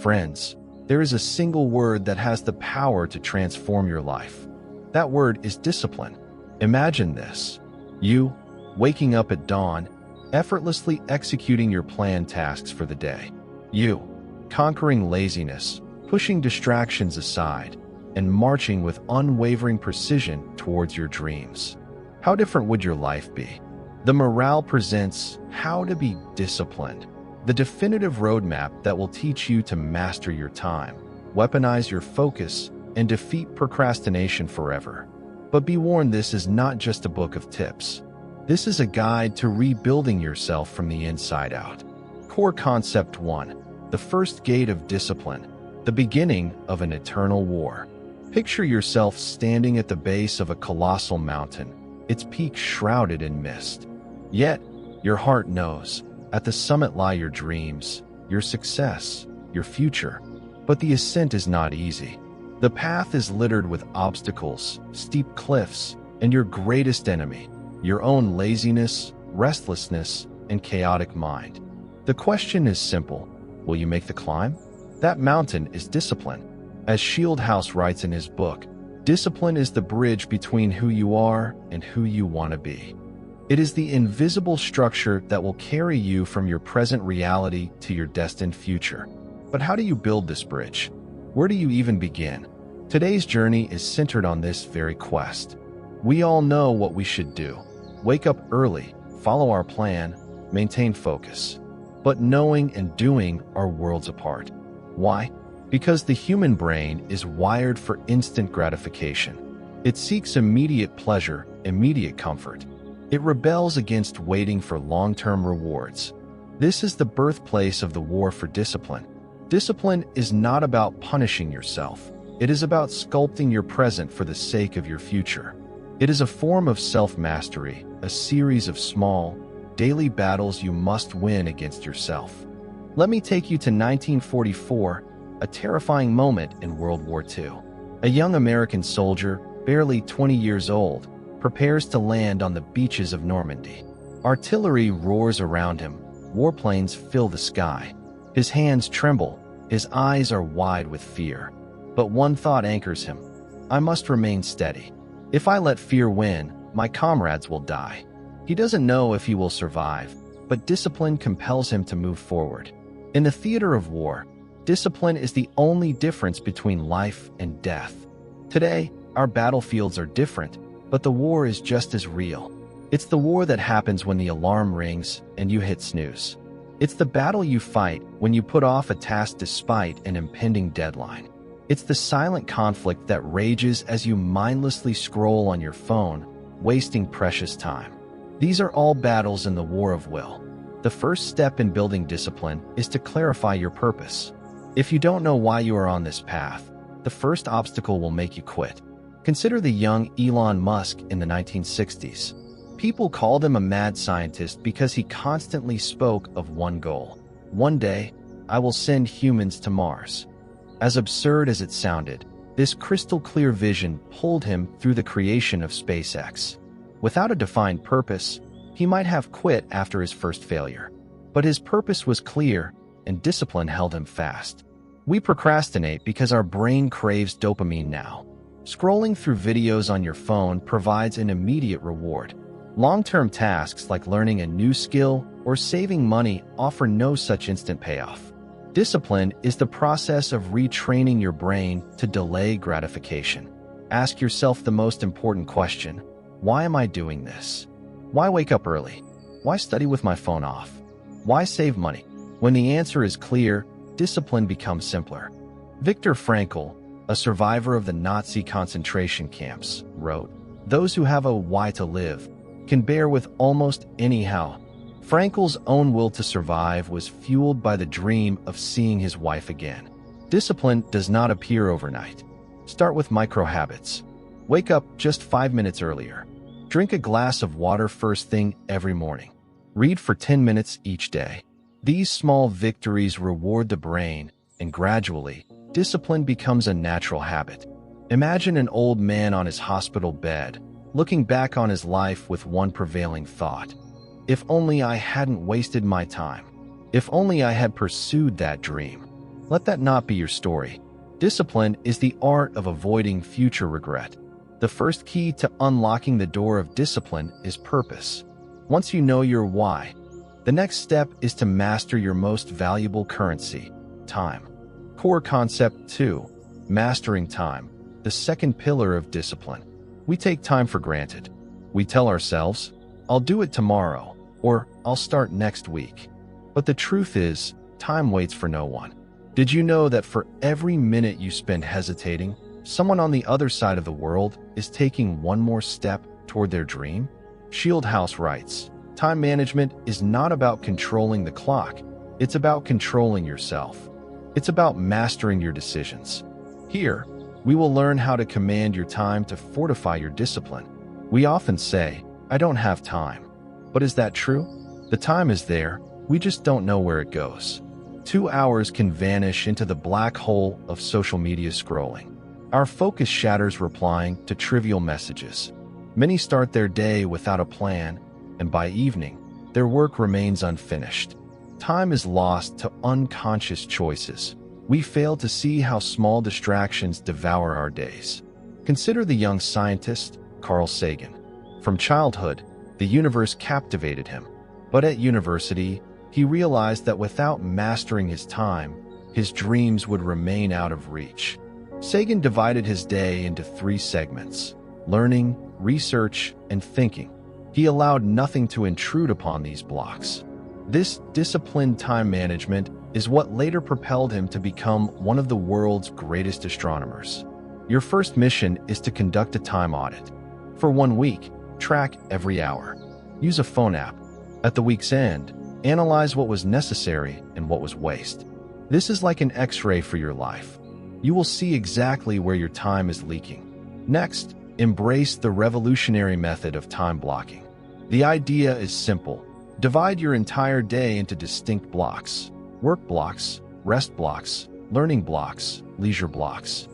Friends, there is a single word that has the power to transform your life. That word is discipline. Imagine this. You, waking up at dawn, effortlessly executing your planned tasks for the day. You, conquering laziness, pushing distractions aside, and marching with unwavering precision towards your dreams. How different would your life be? The Morale presents How to Be Disciplined, the definitive roadmap that will teach you to master your time, weaponize your focus, and defeat procrastination forever. But be warned, this is not just a book of tips. This is a guide to rebuilding yourself from the inside out. Core Concept 1. The first gate of discipline, the beginning of an eternal war. Picture yourself standing at the base of a colossal mountain, its peak shrouded in mist. Yet, your heart knows, at the summit lie your dreams, your success, your future. But the ascent is not easy. The path is littered with obstacles, steep cliffs, and your greatest enemy, your own laziness, restlessness, and chaotic mind. The question is simple. Will you make the climb? That mountain is discipline. As Sheldon Howe writes in his book, discipline is the bridge between who you are and who you want to be. It is the invisible structure that will carry you from your present reality to your destined future. But how do you build this bridge? Where do you even begin? Today's journey is centered on this very quest. We all know what we should do. Wake up early, follow our plan, maintain focus. But knowing and doing are worlds apart. Why? Because the human brain is wired for instant gratification. It seeks immediate pleasure, immediate comfort. It rebels against waiting for long-term rewards. This is the birthplace of the war for discipline. Discipline is not about punishing yourself. It is about sculpting your present for the sake of your future. It is a form of self-mastery, a series of small, daily battles you must win against yourself. Let me take you to 1944, a terrifying moment in World War II. A young American soldier, barely 20 years old, prepares to land on the beaches of Normandy. Artillery roars around him. Warplanes fill the sky. His hands tremble. His eyes are wide with fear. But one thought anchors him. I must remain steady. If I let fear win, my comrades will die. He doesn't know if he will survive, but discipline compels him to move forward. In the theater of war, discipline is the only difference between life and death. Today, our battlefields are different, but the war is just as real. It's the war that happens when the alarm rings and you hit snooze. It's the battle you fight when you put off a task despite an impending deadline. It's the silent conflict that rages as you mindlessly scroll on your phone, wasting precious time. These are all battles in the war of will. The first step in building discipline is to clarify your purpose. If you don't know why you are on this path, the first obstacle will make you quit. Consider the young Elon Musk in the 1960s. People called him a mad scientist because he constantly spoke of one goal. One day, I will send humans to Mars. As absurd as it sounded, this crystal-clear vision pulled him through the creation of SpaceX. Without a defined purpose, he might have quit after his first failure. But his purpose was clear, and discipline held him fast. We procrastinate because our brain craves dopamine now. Scrolling through videos on your phone provides an immediate reward. Long-term tasks like learning a new skill or saving money offer no such instant payoff. Discipline is the process of retraining your brain to delay gratification. Ask yourself the most important question: why am I doing this? Why wake up early? Why study with my phone off? Why save money? When the answer is clear, discipline becomes simpler. Viktor Frankl, a survivor of the Nazi concentration camps, wrote, "Those who have a why to live can bear with almost any how." Frankl's own will to survive was fueled by the dream of seeing his wife again. Discipline does not appear overnight. Start with micro habits. Wake up just 5 minutes earlier. Drink a glass of water first thing every morning. Read for 10 minutes each day. These small victories reward the brain, and gradually, discipline becomes a natural habit. Imagine an old man on his hospital bed, looking back on his life with one prevailing thought: if only I hadn't wasted my time. If only I had pursued that dream. Let that not be your story. Discipline is the art of avoiding future regret. The first key to unlocking the door of discipline is purpose. Once you know your why, the next step is to master your most valuable currency, time. Core concept 2. Mastering time, the second pillar of discipline. We take time for granted. We tell ourselves, I'll do it tomorrow, or I'll start next week. But the truth is, time waits for no one. Did you know that for every minute you spend hesitating, someone on the other side of the world is taking one more step toward their dream? Sheldon Howe writes, time management is not about controlling the clock. It's about controlling yourself. It's about mastering your decisions. Here, we will learn how to command your time to fortify your discipline. We often say, I don't have time. But is that true? The time is there, we just don't know where it goes. 2 hours can vanish into the black hole of social media scrolling. Our focus shatters replying to trivial messages. Many start their day without a plan, and by evening, their work remains unfinished. Time is lost to unconscious choices. We fail to see how small distractions devour our days. Consider the young scientist, Carl Sagan. From childhood, the universe captivated him. But at university, he realized that without mastering his time, his dreams would remain out of reach. Sagan divided his day into 3 segments: learning, research, and thinking. He allowed nothing to intrude upon these blocks. This disciplined time management is what later propelled him to become one of the world's greatest astronomers. Your first mission is to conduct a time audit. For 1 week, track every hour. Use a phone app. At the week's end, analyze what was necessary and what was waste. This is like an X-ray for your life. You will see exactly where your time is leaking. Next, embrace the revolutionary method of time blocking. The idea is simple. Divide your entire day into distinct blocks: work blocks, rest blocks, learning blocks, leisure blocks.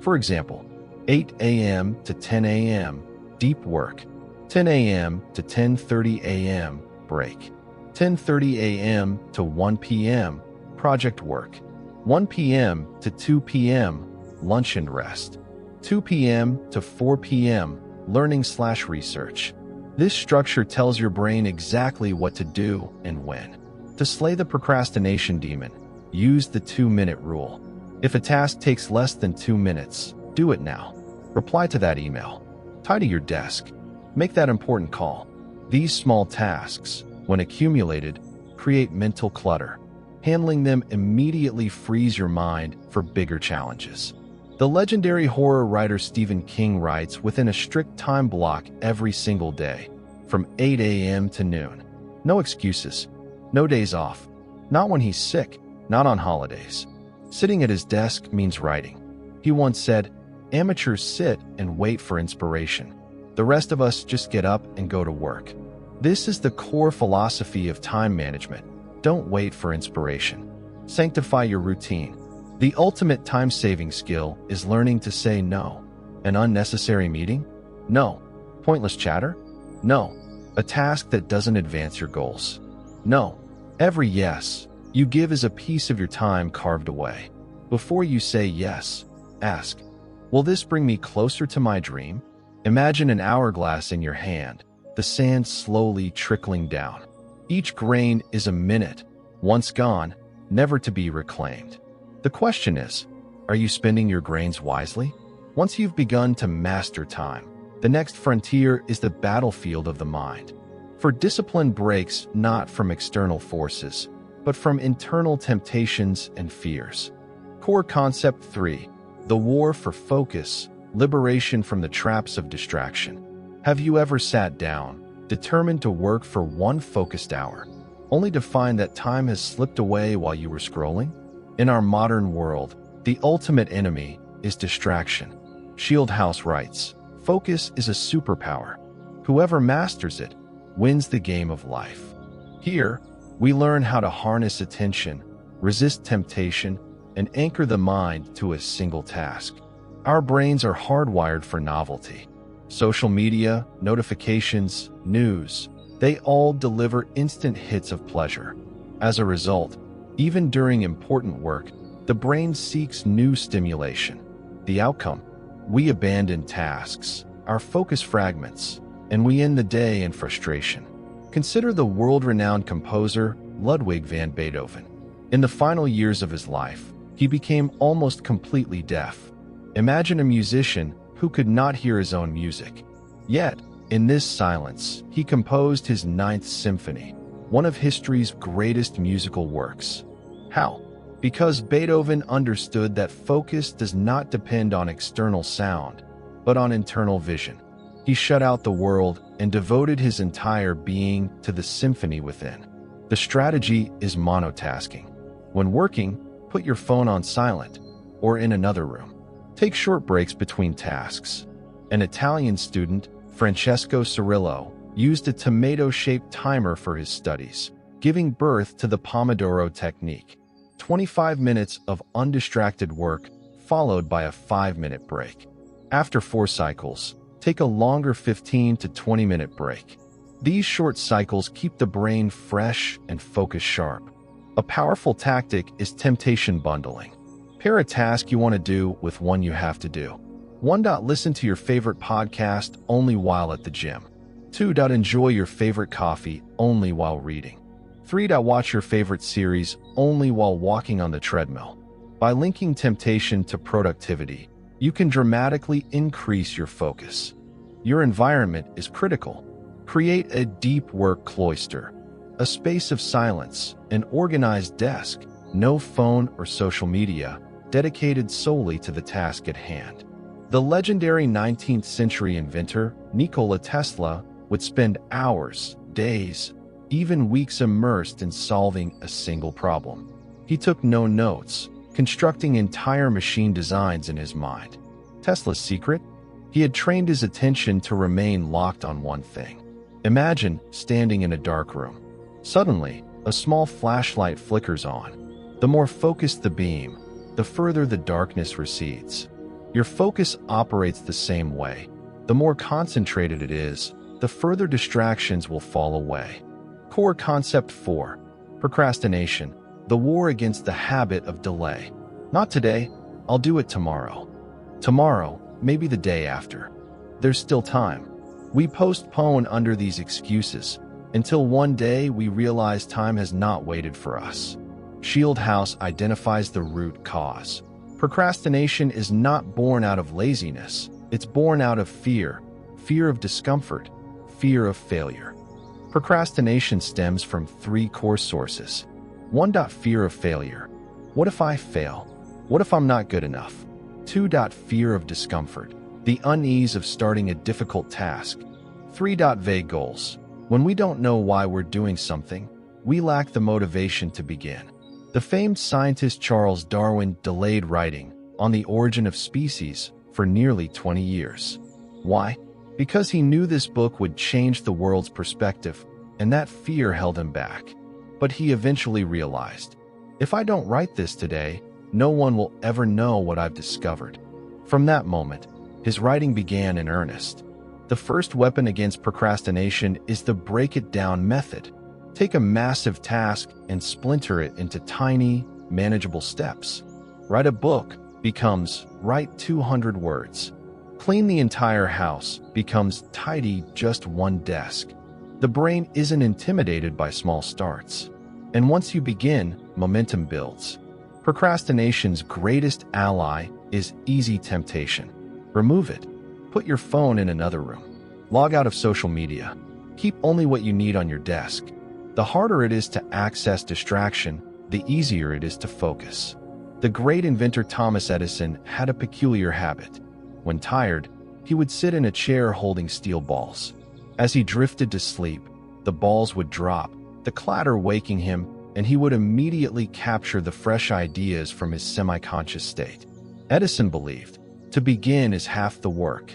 For example, 8 a.m. to 10 a.m., deep work. 10 a.m. to 10:30 a.m., break. 10:30 a.m. to 1 p.m., project work. 1 p.m. to 2 p.m., lunch and rest. 2 p.m. to 4 p.m., learning/research. This structure tells your brain exactly what to do and when. To slay the procrastination demon, use the 2-minute rule. If a task takes less than 2 minutes, do it now. Reply to that email. Tidy your desk. Make that important call. These small tasks, when accumulated, create mental clutter. Handling them immediately frees your mind for bigger challenges. The legendary horror writer Stephen King writes within a strict time block every single day, from 8 a.m. to noon. No excuses. No days off. Not when he's sick. Not on holidays. Sitting at his desk means writing. He once said, "Amateurs sit and wait for inspiration. The rest of us just get up and go to work." This is the core philosophy of time management. Don't wait for inspiration. Sanctify your routine. The ultimate time-saving skill is learning to say no. An unnecessary meeting? No. Pointless chatter? No. A task that doesn't advance your goals? No. Every yes you give is a piece of your time carved away. Before you say yes, ask, will this bring me closer to my dream? Imagine an hourglass in your hand, the sand slowly trickling down. Each grain is a minute, once gone, never to be reclaimed. The question is, are you spending your grains wisely? Once you've begun to master time, the next frontier is the battlefield of the mind. For discipline breaks not from external forces, but from internal temptations and fears. Core concept 3, the war for focus, liberation from the traps of distraction. Have you ever sat down, determined to work for 1 focused hour, only to find that time has slipped away while you were scrolling? In our modern world, the ultimate enemy is distraction. Sheldon Howe writes, "Focus is a superpower. Whoever masters it wins the game of life." Here, we learn how to harness attention, resist temptation, and anchor the mind to a single task. Our brains are hardwired for novelty. Social media, notifications, news, they all deliver instant hits of pleasure. As a result, even during important work, The brain seeks new stimulation. The outcome? We abandon tasks, our focus fragments, and we end the day in frustration. Consider the world-renowned composer Ludwig van Beethoven. In the final years of his life, he became almost completely deaf. Imagine a musician who could not hear his own music. Yet, in this silence, he composed his Ninth Symphony, one of history's greatest musical works. How? Because Beethoven understood that focus does not depend on external sound, but on internal vision. He shut out the world and devoted his entire being to the symphony within. The strategy is monotasking. When working, put your phone on silent or in another room. Take short breaks between tasks. An Italian student, Francesco Cirillo, used a tomato-shaped timer for his studies, giving birth to the Pomodoro technique. 25 minutes of undistracted work, followed by a 5-minute break. After 4 cycles, take a longer 15 to 20-minute break. These short cycles keep the brain fresh and focus sharp. A powerful tactic is temptation bundling. Pair a task you want to do with one you have to do. 1. Listen to your favorite podcast only while at the gym. 2. Enjoy your favorite coffee only while reading. 3. Watch your favorite series only while walking on the treadmill. By linking temptation to productivity, you can dramatically increase your focus. Your environment is critical. Create a deep work cloister, a space of silence, an organized desk, no phone or social media, dedicated solely to the task at hand. The legendary 19th century inventor, Nikola Tesla, would spend hours, days, even weeks immersed in solving a single problem. He took no notes, constructing entire machine designs in his mind. Tesla's secret? He had trained his attention to remain locked on one thing. Imagine standing in a dark room. Suddenly, a small flashlight flickers on. The more focused the beam, the further the darkness recedes. Your focus operates the same way. The more concentrated it is, the further distractions will fall away. Core Concept 4. Procrastination, the war against the habit of delay. Not today, I'll do it tomorrow. Tomorrow, maybe the day after. There's still time. We postpone under these excuses until one day we realize time has not waited for us. Sheldon Howe identifies the root cause. Procrastination is not born out of laziness. It's born out of fear of discomfort, fear of failure. Procrastination stems from 3 core sources. 1. Fear of failure. What if I fail? What if I'm not good enough? 2. Fear of discomfort. The unease of starting a difficult task. 3. Vague goals. When we don't know why we're doing something, we lack the motivation to begin. The famed scientist Charles Darwin delayed writing on the origin of species for nearly 20 years. Why? Because he knew this book would change the world's perspective, and that fear held him back. But he eventually realized, if I don't write this today, no one will ever know what I've discovered. From that moment, his writing began in earnest. The first weapon against procrastination is the break-it-down method. Take a massive task and splinter it into tiny, manageable steps. Write a book becomes write 200 words. Clean the entire house becomes tidy just one desk. The brain isn't intimidated by small starts. And once you begin, momentum builds. Procrastination's greatest ally is easy temptation. Remove it. Put your phone in another room. Log out of social media. Keep only what you need on your desk. The harder it is to access distraction, the easier it is to focus. The great inventor Thomas Edison had a peculiar habit. When tired, he would sit in a chair holding steel balls. As he drifted to sleep, the balls would drop, the clatter waking him, and he would immediately capture the fresh ideas from his semi-conscious state. Edison believed, to begin is half the work.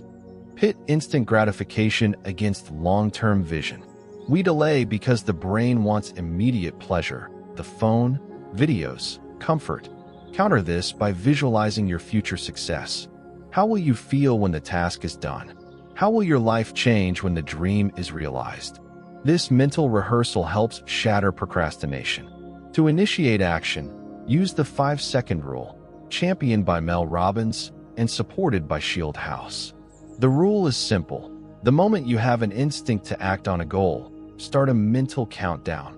Pit instant gratification against long-term vision. We delay because the brain wants immediate pleasure, the phone, videos, comfort. Counter this by visualizing your future success. How will you feel when the task is done? How will your life change when the dream is realized? This mental rehearsal helps shatter procrastination. To initiate action, Use the 5-second rule, championed by Mel Robbins and supported by Sheldon Howe. The rule is simple. The moment you have an instinct to act on a goal, start a mental countdown.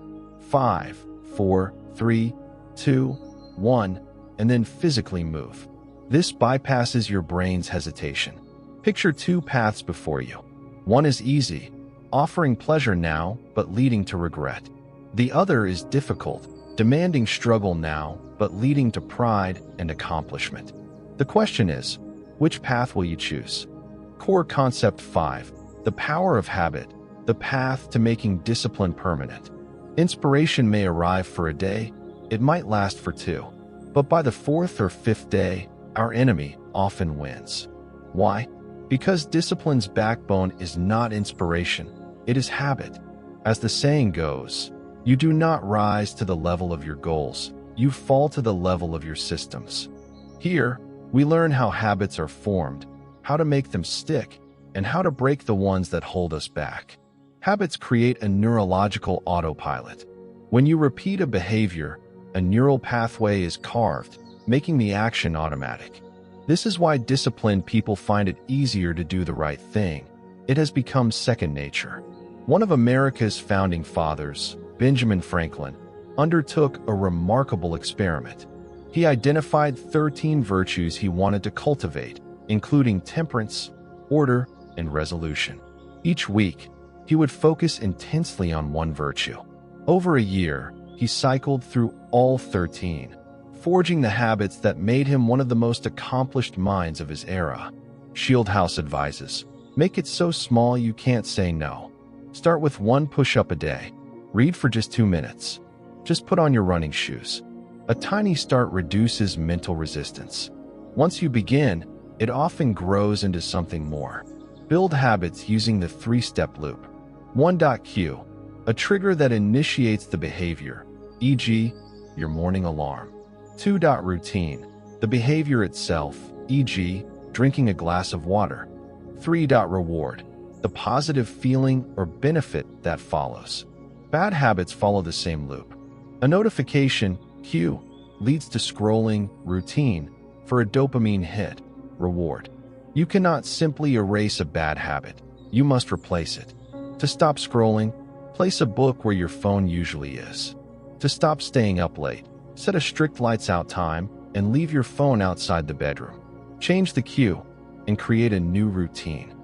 5, 4, 3, 2, 1, and then physically move. This bypasses your brain's hesitation. Picture 2 paths before you. One is easy, offering pleasure now but leading to regret. The other is difficult, demanding struggle now but leading to pride and accomplishment. The question is, which path will you choose? Core Concept 5. The power of habit, the path to making discipline permanent. Inspiration may arrive for a day, it might last for 2. But by the 4th or 5th day, our enemy often wins. Why? Because discipline's backbone is not inspiration, it is habit. As the saying goes, you do not rise to the level of your goals, you fall to the level of your systems. Here, we learn how habits are formed, how to make them stick, and how to break the ones that hold us back. Habits create a neurological autopilot. When you repeat a behavior, a neural pathway is carved, making the action automatic. This is why disciplined people find it easier to do the right thing. It has become second nature. One of America's founding fathers, Benjamin Franklin, undertook a remarkable experiment. He identified 13 virtues he wanted to cultivate, including temperance, order, and resolution. Each week, he would focus intensely on one virtue. Over a year, he cycled through all 13, forging the habits that made him one of the most accomplished minds of his era. Sheldon Howe advises, make it so small you can't say no. Start with 1 push-up a day. Read for just 2 minutes. Just put on your running shoes. A tiny start reduces mental resistance. Once you begin, it often grows into something more. Build habits using the 3-step loop. 1.Q, a trigger that initiates the behavior, e.g., your morning alarm. 2.Routine, the behavior itself, e.g., drinking a glass of water. 3.Reward, the positive feeling or benefit that follows. Bad habits follow the same loop. A notification, Q, leads to scrolling, routine, for a dopamine hit, reward. You cannot simply erase a bad habit. You must replace it. To stop scrolling, place a book where your phone usually is. To stop staying up late, set a strict lights out time and leave your phone outside the bedroom. Change the cue and create a new routine.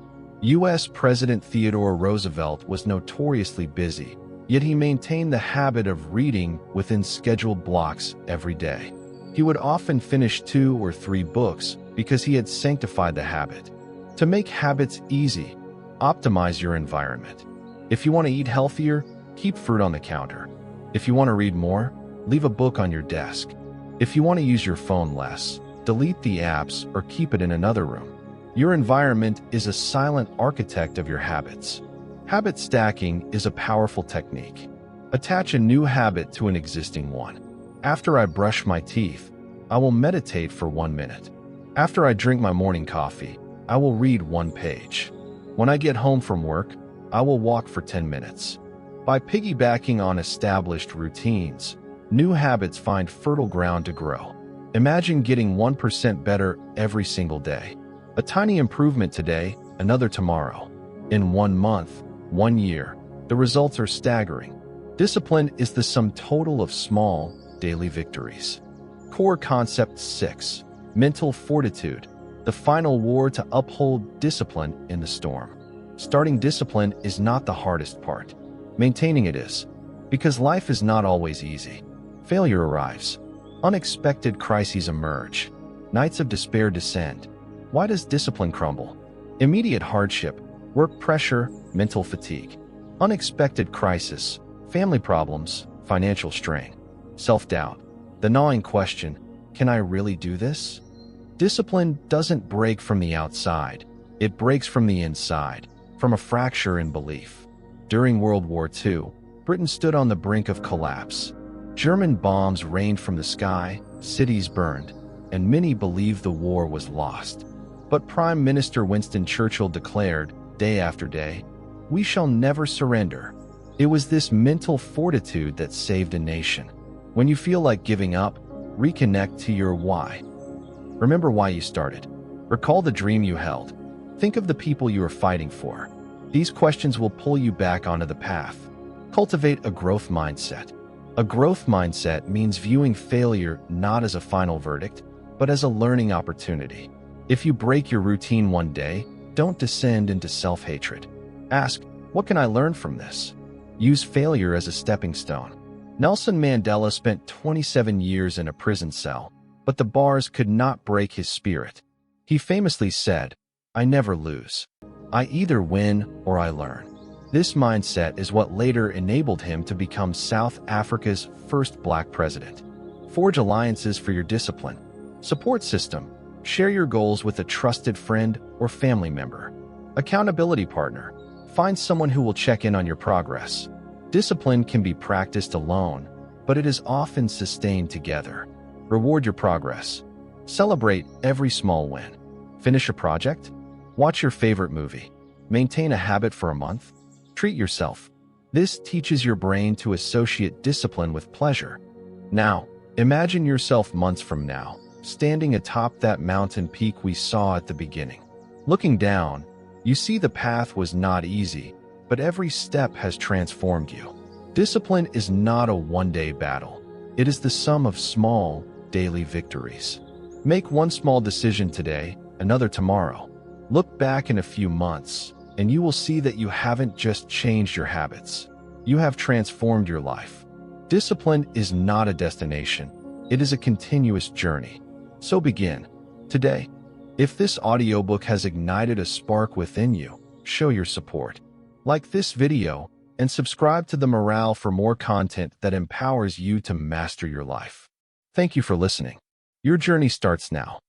U.S. President Theodore Roosevelt was notoriously busy, yet he maintained the habit of reading within scheduled blocks every day. He would often finish 2 or 3 books because he had sanctified the habit. To make habits easy, optimize your environment. If you want to eat healthier, keep fruit on the counter. If you want to read more, leave a book on your desk. If you want to use your phone less, delete the apps or keep it in another room. Your environment is a silent architect of your habits. Habit stacking is a powerful technique. Attach a new habit to an existing one. After I brush my teeth, I will meditate for 1 minute. After I drink my morning coffee, I will read 1 page. When I get home from work, I will walk for 10 minutes. By piggybacking on established routines, new habits find fertile ground to grow. Imagine getting 1% better every single day. A tiny improvement today, another tomorrow. In 1 month, 1 year, the results are staggering. Discipline is the sum total of small, daily victories. Core Concept 6. Mental Fortitude. The final war to uphold discipline in the storm. Starting discipline is not the hardest part. Maintaining it is. Because life is not always easy. Failure arrives. Unexpected crises emerge. Nights of despair descend. Why does discipline crumble? Immediate hardship, work pressure, mental fatigue. Unexpected crisis, family problems, financial strain. Self-doubt. The gnawing question, can I really do this? Discipline doesn't break from the outside. It breaks from the inside, from a fracture in belief. During World War II, Britain stood on the brink of collapse. German bombs rained from the sky, cities burned, and many believed the war was lost. But Prime Minister Winston Churchill declared, day after day, "We shall never surrender." It was this mental fortitude that saved a nation. When you feel like giving up, Reconnect to your why. Remember why you started. Recall the dream you held. Think of the people you are fighting for. These questions will pull you back onto the path. Cultivate a growth mindset. A growth mindset means viewing failure not as a final verdict, but as a learning opportunity. If you break your routine one day, don't descend into self-hatred. Ask, what can I learn from this? Use failure as a stepping stone. Nelson Mandela spent 27 years in a prison cell, but the bars could not break his spirit. He famously said, "I never lose. I either win or I learn." This mindset is what later enabled him to become South Africa's first black president. Forge alliances for your discipline. Support system. Share your goals with a trusted friend or family member. Accountability partner. Find someone who will check in on your progress. Discipline can be practiced alone, but it is often sustained together. Reward your progress. Celebrate every small win. Finish a project? Watch your favorite movie. Maintain a habit for a month? Treat yourself. This teaches your brain to associate discipline with pleasure. Now, imagine yourself months from now, standing atop that mountain peak we saw at the beginning. Looking down, you see the path was not easy, but every step has transformed you. Discipline is not a one-day battle. It is the sum of small, daily victories. Make one small decision today, another tomorrow. Look back in a few months, and you will see that you haven't just changed your habits. You have transformed your life. Discipline is not a destination. It is a continuous journey. So begin today. If this audiobook has ignited a spark within you, show your support. Like this video and subscribe to The Morale for more content that empowers you to master your life. Thank you for listening. Your journey starts now.